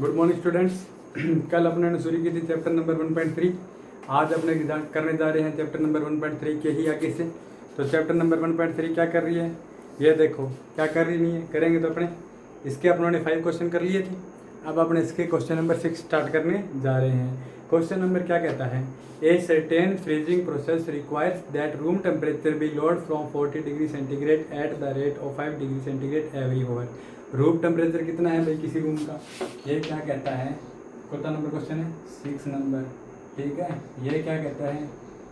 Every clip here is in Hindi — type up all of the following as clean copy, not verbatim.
Good morning students. कल अपने ने शुरू की थी चैप्टर नंबर 1.3। आज अपने करने जा रहे हैं चैप्टर नंबर 1.3 के ही आगे से। तो चैप्टर नंबर 1.3 क्या कर रही है, ये देखो क्या कर रही नहीं है, करेंगे तो अपने इसके अपनों ने 5 क्वेश्चन कर लिए थे। अब अपने इसके क्वेश्चन नंबर 6 स्टार्ट करने जा रहे हैं। क्वेश्चन नंबर क्या कहता है, a certain freezing process requires that room temperature be lowered from 40 degree centigrade at the rate of 5 degree centigrade every hour. Room temperature कितना है भाई किसी रूम का, ये क्या कहता है, कितना नंबर क्वेश्चन है 6 नंबर, ठीक है। ये क्या कहता है,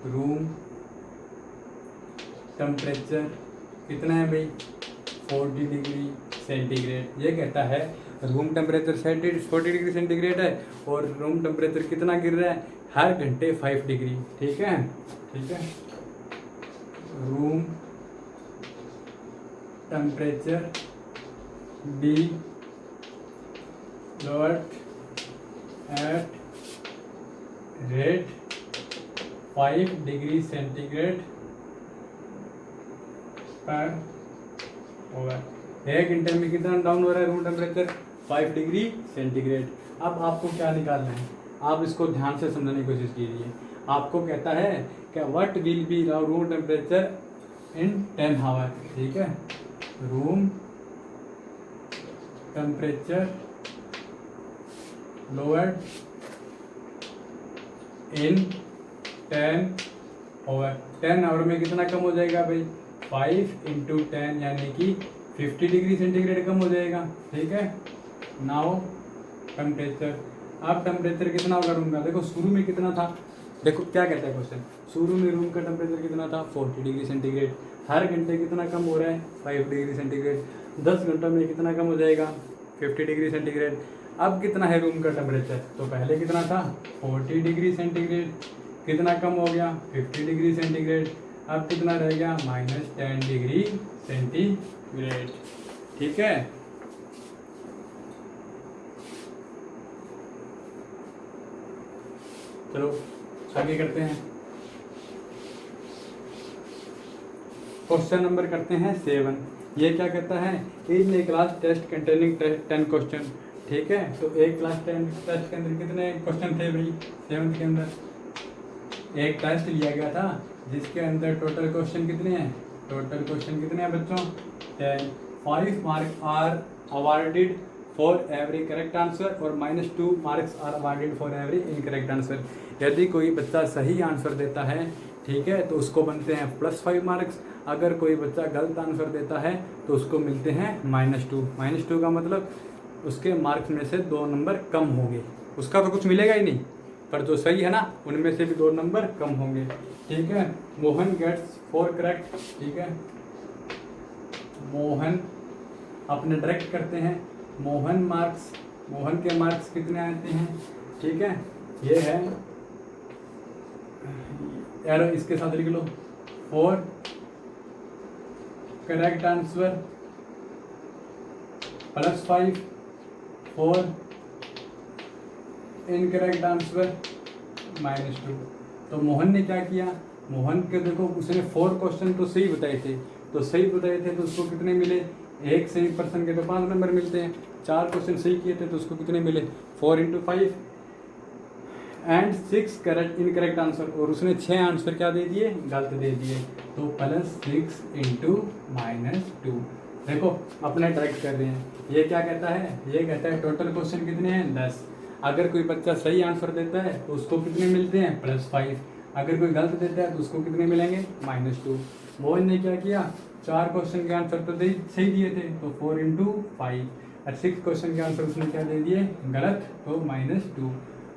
रूम टेम्परेचर कितना है भाई 40 डिग्री सेंटीग्रेड। ये कहता है रूम टेम्परेचर 40 डिग्री सेंटीग्रेड है और रूम टेम्परेचर कितना गिर रहा है हर घंटे 5 डिग्री, ठीक है। ठीक है, room temperature be lowered at rate 5 degree centigrade पर होगा। 1 घंटे में कितना डाउन हो रहा है रूम टेम्परेचर 5 डिग्री सेंटीग्रेड। अब आपको क्या निकालना है, आप इसको ध्यान से समझने की कोशिश कीजिए। आपको कहता है कि what will be room temperature in 10 hour, ठीक है। Room temperature lowered in 10 hour. 10 hour में कितना कम हो जाएगा भाई 5 इंटू 10 यानी कि 50 डिग्री सेंटीग्रेड कम हो जाएगा, ठीक है। नाउ टेम्परेचर, अब टेम्परेचर कितना होगा रूम का, देखो शुरू में कितना था, देखो क्या कहता है क्वेश्चन, शुरू में रूम का टेम्परेचर कितना था 40 डिग्री सेंटीग्रेड, हर घंटे कितना कम हो रहा है 5 डिग्री सेंटीग्रेड, 10 घंटों में कितना कम हो जाएगा 50 डिग्री सेंटीग्रेड। अब कितना है रूम का टेम्परेचर, तो पहले कितना था 40 डिग्री सेंटीग्रेड, कितना कम हो गया 50 डिग्री सेंटीग्रेड, अब कितना रह गया -10 डिग्री सेंटीग्रेड, ठीक है। चलो आगे करते हैं, क्वेश्चन नंबर करते हैं 7। ये क्या कहता है, इन ए क्लास टेस्ट कंटेनिंग 10 क्वेश्चन, ठीक है। तो एक क्लास 10 टेस्ट के अंदर कितने क्वेश्चन थे भाई 7 के अंदर एक टेस्ट लिया गया था जिसके अंदर टोटल क्वेश्चन कितने हैं, टोटल क्वेश्चन कितने हैं बच्चों 10। 5 marks are awarded for every correct answer और -2 marks are awarded for every incorrect answer. यदि कोई बच्चा सही आंसर देता है, ठीक है, तो उसको बनते हैं +5 मार्क्स। अगर कोई बच्चा गलत आंसर देता है तो उसको मिलते हैं -2। -2 का मतलब उसके मार्क्स में से 2 नंबर कम होंगे, उसका तो कुछ मिलेगा ही नहीं, पर जो सही है ना उनमें से भी 2 नंबर कम होंगे, ठीक है। मोहन गेट्स 4 करेक्ट, ठीक है। मोहन अपने डायरेक्ट करते हैं, मोहन के मार्क्स कितने आते हैं, ठीक है। ये है यार इसके साथ लिख लो 4 करेक्ट आंसर +5 4 इनकरेक्ट आंसर -2। तो मोहन ने क्या किया, मोहन के देखो उसने 4 क्वेश्चन तो सही बताए थे, तो उसको कितने मिले, एक सही पर्सन के तो 5 नंबर मिलते हैं, 4 क्वेश्चन सही किए थे तो उसको कितने मिले 4 × 5 एंड 6 करेक्ट इनकरेक्ट आंसर, और उसने 6 आंसर क्या दे दिए गलत दे दिए, तो +6 × -2। देखो अपने डायरेक्ट कर रहे हैं। ये क्या कहता है, ये कहता है टोटल क्वेश्चन कितने हैं 10। अगर कोई बच्चा सही आंसर देता है तो उसको कितने मिलते हैं +5, अगर कोई गलत देता है तो उसको कितने मिलेंगे -2। मोहन ने क्या किया, 4 क्वेश्चन के आंसर तो सही दिए थे तो 4 × 5 और 6 क्वेश्चन के आंसर उसने क्या दे दिए गलत, तो -2।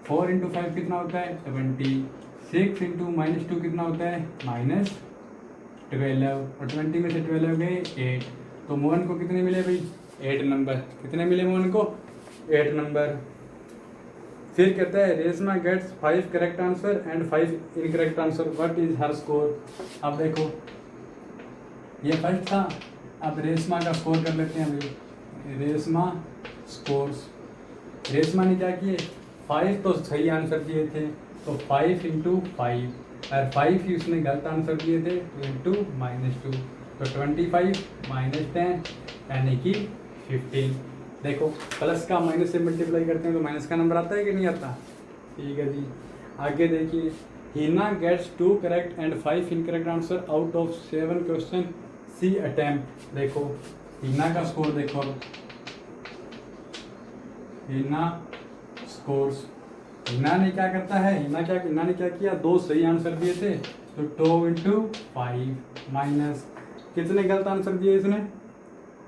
4 × 5 कितना होता है 20, 6 × -2 कितना होता है -12, और 20 में से 12 गए 8, तो मोहन को कितने मिले भाई 8 नंबर, कितने मिले मोहन को 8 नंबर। फिर कहता है Reshma gets 5 correct answer and 5 incorrect answer, what is her score. अब देखो ये फर्स्ट था, अब रेशमा का स्कोर कर लेते हैं भाई, रेशमा स्कोर्स। रेशमा ने क्या किए 5 तो सही आंसर दिए थे, तो 5 × 5 और 5 ही उसने गलत आंसर दिए थे × -2, तो 25 - 10 यानी कि 15। देखो प्लस का माइनस से मल्टीप्लाई करते हैं तो माइनस का नंबर आता है कि नहीं आता? ठीक है जी। आगे देखिए, Hina gets 2 correct and 5 incorrect answer out of 7 question see attempt. देखो हिना का स्कोर देखो, अब हिना स्कोर्स, हिना ने क्या करता है, हिना ने क्या किया, 2 सही आंसर दिए थे तो 2 इंटू 5 माइनस कितने गलत आंसर दिए इसने,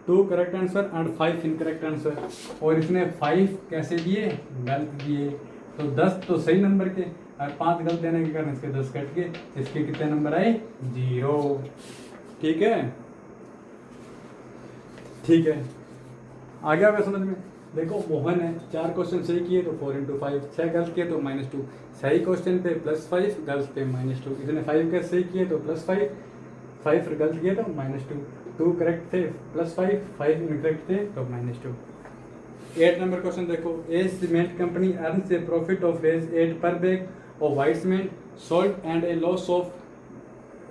2 correct answer and 5 incorrect answer, और इसने 5 कैसे दिए, गलत दिए। तो 10 तो सही नंबर के और 5 गलत देने के कारण इसके 10 कट गए, इसके कितने नंबर आए, 0। ठीक है, ठीक है, आ गया समझ में। देखो मोहन है, 4 क्वेश्चन सही किए तो 4 इंटू 5, 6 गलत किए तो -2, सही क्वेश्चन पे +5, गलत पे -2, इसने 5 के सही किए तो +5, 5 गलत किए तो -2, 2 करेक्ट थे +5, 5 इनकरेक्ट थे तो -2। 8 नंबर क्वेश्चन देखो, a cement company earns a profit of ₹8 per bag of white cement sold and a loss of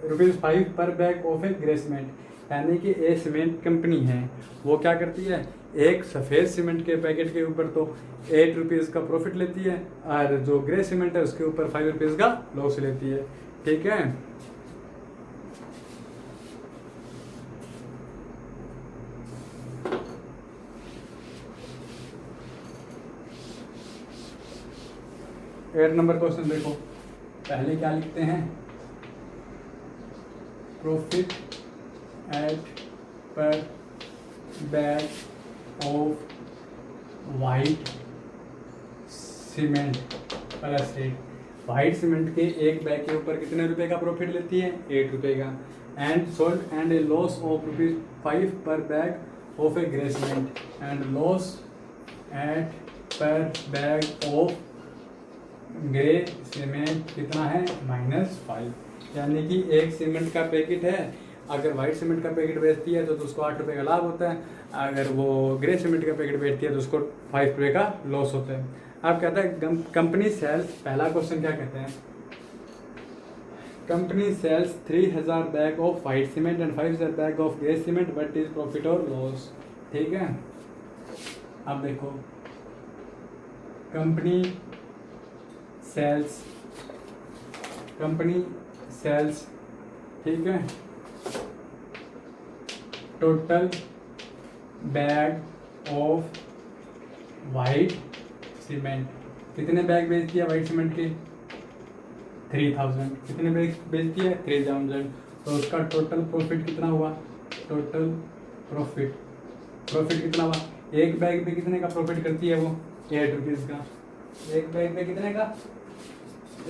₹5 per bag of a grey cement. यानी कि ए सीमेंट कंपनी है, वो क्या करती है, एक सफ़ेद सीमेंट के पैकेट के ऊपर तो ₹8 का प्रॉफिट लेती है और जो ग्रे सीमेंट है उसके ऊपर ₹5 का लॉस लेती है। ठीक है, एट नंबर क्वेश्चन देखो, पहले क्या लिखते हैं, profit eight per bag of white cement plus 8। White cement के एक बैग के ऊपर कितने रुपए का प्रॉफिट लेती है, ₹8 का, and sold and a loss of ₹5 per bag of a grey cement and loss at per bag of grey cement कितना है, -5। यानी कि एक सीमेंट का पैकेट है, अगर वाइट सीमेंट का पैकेट बेचती है तो उसको ₹8 का लाभ होता है, अगर वो ग्रे सीमेंट का पैकेट बेचती है तो उसको ₹5 का लॉस होता है। अब कहता है कंपनी सेल्स, पहला क्वेश्चन क्या कहते हैं, company sells 3000 bag of white cement and 5000 bag of grey cement, what is profit और लॉस। ठीक है, अब देखो कंपनी सेल्स, ठीक है, total bag of white cement, कितने बैग बेचती है वाइट सीमेंट के, 3000, कितने बैग बेचती है, 3000, तो उसका टोटल प्रॉफिट कितना हुआ, टोटल प्रॉफिट कितना हुआ, एक बैग पे कितने का प्रॉफिट करती है वो, ₹8 का, एक बैग पे कितने का,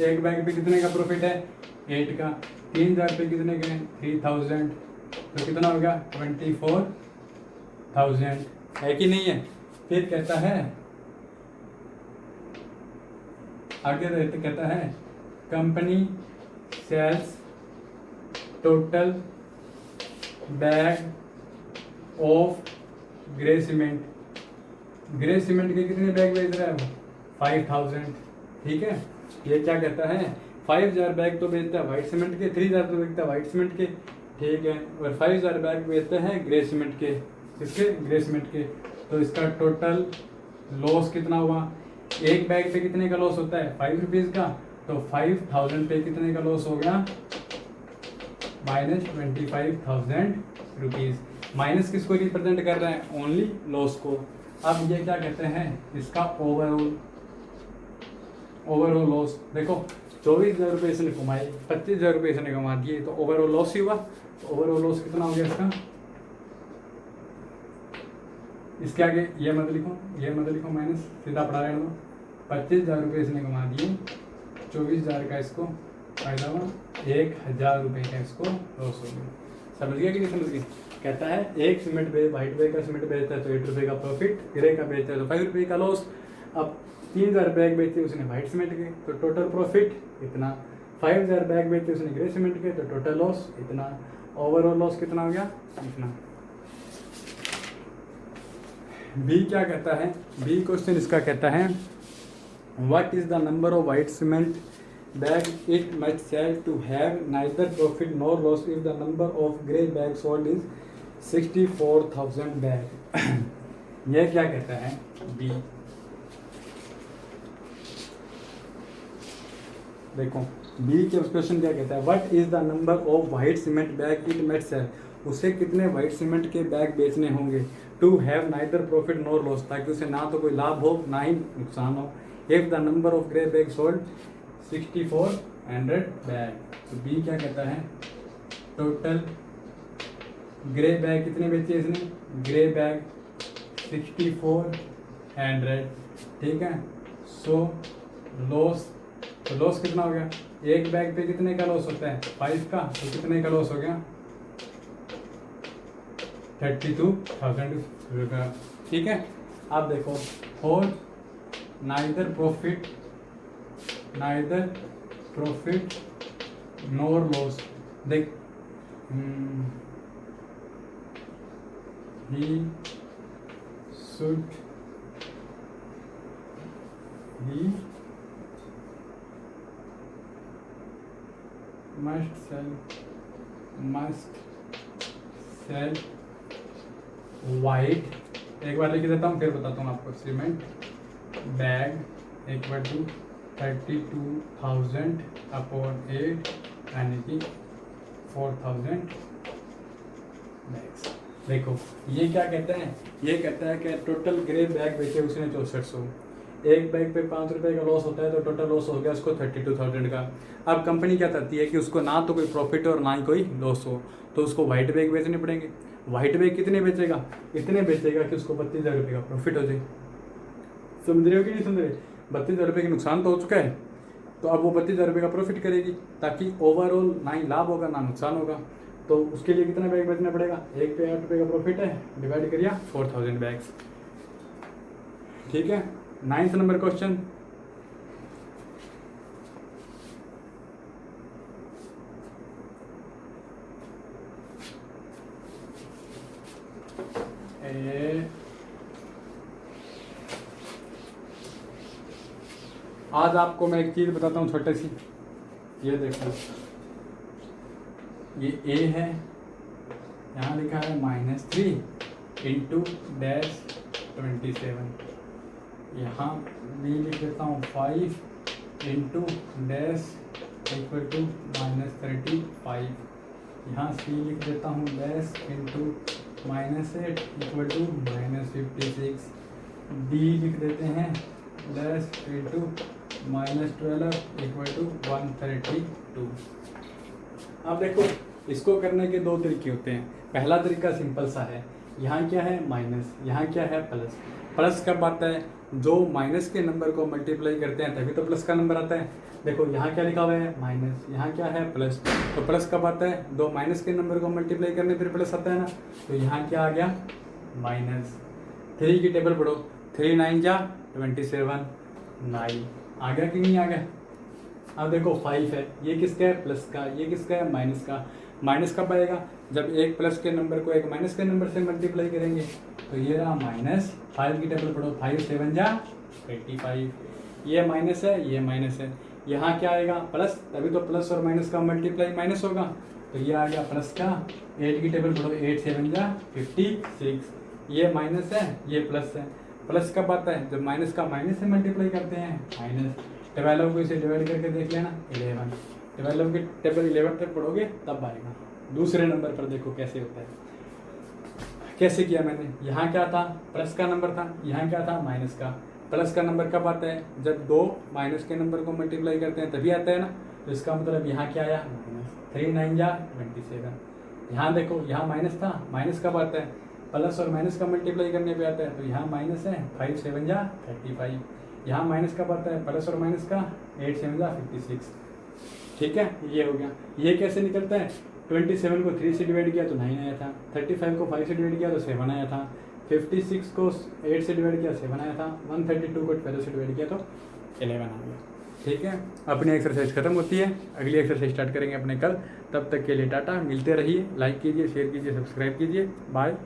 एक बैग पे कितने का प्रॉफिट है, 8 का, 3000 पे कितने के, 3000, तो कितना हो गया, 24,000, है कि नहीं है। फिर कहता है आगे रहते, कहता है company sells total bag of grey cement, grey cement के कितने बैग बेच रहा है वो, 5000। ठीक है, ये क्या कहता है, 5000 बैग तो बेचता है वाइट सीमेंट के, 3000 तो बेचता है वाइट सीमेंट के, ठीक है, और 5000 बैग बेचते हैं ग्रे सीमेंट के, किसके, ग्रे सीमेंट के। तो इसका टोटल लॉस कितना हुआ, एक बैग पे कितने का लॉस होता है, ₹5 का, तो 5000 पे कितने का लॉस हो गया, -25,000 माइनस किसको रिप्रेजेंट कर रहे हैं, ओनली लॉस को। अब ये क्या कहते हैं, इसका ओवरऑल लॉस। देखो 24,000 इसने कमाए, 25,000 इसने कमा दिए, तो ओवरऑल लॉस ही हुआ। तो ओवरऑल लॉस कितना हो गया इसका, इसके आगे ये मत लिखो माइनस, सीधा पढ़ा रहे हो, 25,000 इसने कमा दिए, 24,000 का इसको फायदा हुआ, 1,000 का इसको लॉस हो गया। समझ गया कि नहीं समझ गए। कहता है एक सीमेंट पे वाइट बैग का सीमेंट बेचता है तो ₹8 का प्रॉफिट, ग्रे का बेचता है तो ₹5 का लॉस। अब 3000 बैग बेचे उसने वाइट सीमेंट के तो टोटल प्रॉफिट इतना, 5000 बैग बेचे उसने ग्रे सीमेंट के तो टोटल लॉस इतना, ओवरऑल लॉस कितना हो गया, इतना। बी क्या कहता है, बी क्वेश्चन इसका कहता है what is the number of white cement bag it must sell to have neither profit nor loss if the number of grey bag sold is 64,000 bag. यह क्या कहता है बी। देखो बी के क्वेश्चन क्या कहता है, what is the number of white cement bag it met sell, उसे कितने वाइट सीमेंट के बैग बेचने होंगे to have neither profit nor loss, ताकि उसे ना तो कोई लाभ हो ना ही नुकसान हो। If the number of grey bag sold 6400 bag, तो बी क्या कहता है, टोटल ग्रे बैग कितने बेचे इसने, ग्रे बैग 6400, ठीक है। सो लॉस, तो लॉस कितना हो गया, एक बैग पे कितने का लॉस होता है 5 का, तो कितने का लॉस हो गया 32,000 रुपया, ठीक है। अब देखो और नाइदर प्रॉफिट नोर लॉस, देख he must sell white, एक बार लिख देता हूँ फिर बताता हूँ आपको, cement bag equal to 32,000 upon 8 यानी कि 4,000 बैग्स। देखो ये क्या कहता है, ये कहता है कि टोटल ग्रे बैग बेचे उसने 6400, एक बैग पे 5 रुपये का लॉस होता है तो टोटल लॉस हो गया उसको 32,000 का। अब कंपनी क्या चाहती है कि उसको ना तो कोई प्रॉफिट और ना ही कोई लॉस हो, तो उसको वाइट बैग बेचने पड़ेंगे। वाइट बैग कितने बेचेगा, इतने बेचेगा कि उसको 32,000 रुपये का प्रॉफिट हो जाए। समझ रहे हो कि नहीं समझ रहे, 32,000 रुपये का नुकसान तो हो चुका है, तो अब वो 32,000 रुपये का प्रॉफिट करेगी, ताकि ओवरऑल ना ही लाभ होगा ना नुकसान होगा। तो उसके लिए कितना बैग बेचना पड़ेगा, एक पे 8 रुपये का प्रॉफिट है, डिवाइड करिए 4,000 बैग्स, ठीक है। 9th नंबर क्वेश्चन, आज आपको मैं एक चीज बताता हूँ छोटे सी, ये देखो ये ए है, यहाँ लिखा है -3 इंटू डैश 27, यहाँ बी लिख देता हूँ 5 इंटू डैश इक्वल टू -35, यहाँ सी लिख देता हूँ dash into -8 equal to -56, D लिख देते हैं डैश इंटू -12 इक्वल टू 132। अब देखो इसको करने के दो तरीके होते हैं। पहला तरीका सिंपल सा है, यहाँ क्या है माइनस, यहाँ क्या है प्लस। प्लस कब आता है, जो माइनस के नंबर को मल्टीप्लाई करते हैं तभी तो प्लस का नंबर आता है। देखो यहाँ क्या लिखा हुआ है माइनस, यहाँ क्या है प्लस, तो प्लस कब आता है, दो माइनस के नंबर को मल्टीप्लाई करने फिर प्लस आता है ना, तो यहाँ क्या आ गया माइनस। 3 की टेबल पढ़ो, 3 9 जा 27, 9 आ गया कि नहीं आ गया। अब देखो 5 है, ये किसका है प्लस का, ये किसका है माइनस का। माइनस कब आएगा, जब एक प्लस के नंबर को एक माइनस के नंबर से मल्टीप्लाई करेंगे, तो ये रहा -5 की टेबल पढ़ो, 5 7 जा 85, ये माइनस है ये माइनस है, यहाँ क्या आएगा प्लस, तभी तो प्लस और माइनस का मल्टीप्लाई माइनस होगा, तो ये आ गया प्लस का। 8 की टेबल पढ़ो, 8 7 जा 56, ये माइनस है ये प्लस है। प्लस कब आता है, जब माइनस का माइनस से मल्टीप्लाई करते हैं माइनस। 12 को इसे डिवाइड करके देख लेना 11, 12 की टेबल 11 तक पढ़ोगे तब आएगा। दूसरे नंबर पर देखो कैसे होता है, कैसे किया मैंने, यहाँ क्या था प्लस का नंबर था, यहाँ क्या था माइनस का। प्लस का नंबर कब आता है, जब दो माइनस के नंबर को मल्टीप्लाई करते हैं तभी आता है ना, तो इसका मतलब यहाँ क्या आया माइनस। 3 9 जा 27, यहाँ देखो यहाँ माइनस था, माइनस कब आता है, प्लस और माइनस का मल्टीप्लाई करने पे आता है, तो यहाँ माइनस है 5 7 जा 35, यहाँ माइनस कब आता है, प्लस और माइनस का 8 7 जा 56, ठीक है। ये हो गया, ये कैसे निकलता है, 27 को 3 से डिवाइड किया तो 9 आया था, 35 को 5 से डिवाइड किया तो 7 आया था, 56 को 8 से डिवाइड किया 7 आया था, 132 को 12 से डिवाइड किया तो 11 आ गया, ठीक है। अपनी एक्सरसाइज खत्म होती है, अगली एक्सरसाइज स्टार्ट करेंगे अपने कल। तब तक के लिए टाटा, मिलते रहिए, लाइक कीजिए शेयर कीजिए सब्सक्राइब कीजिए, बाय।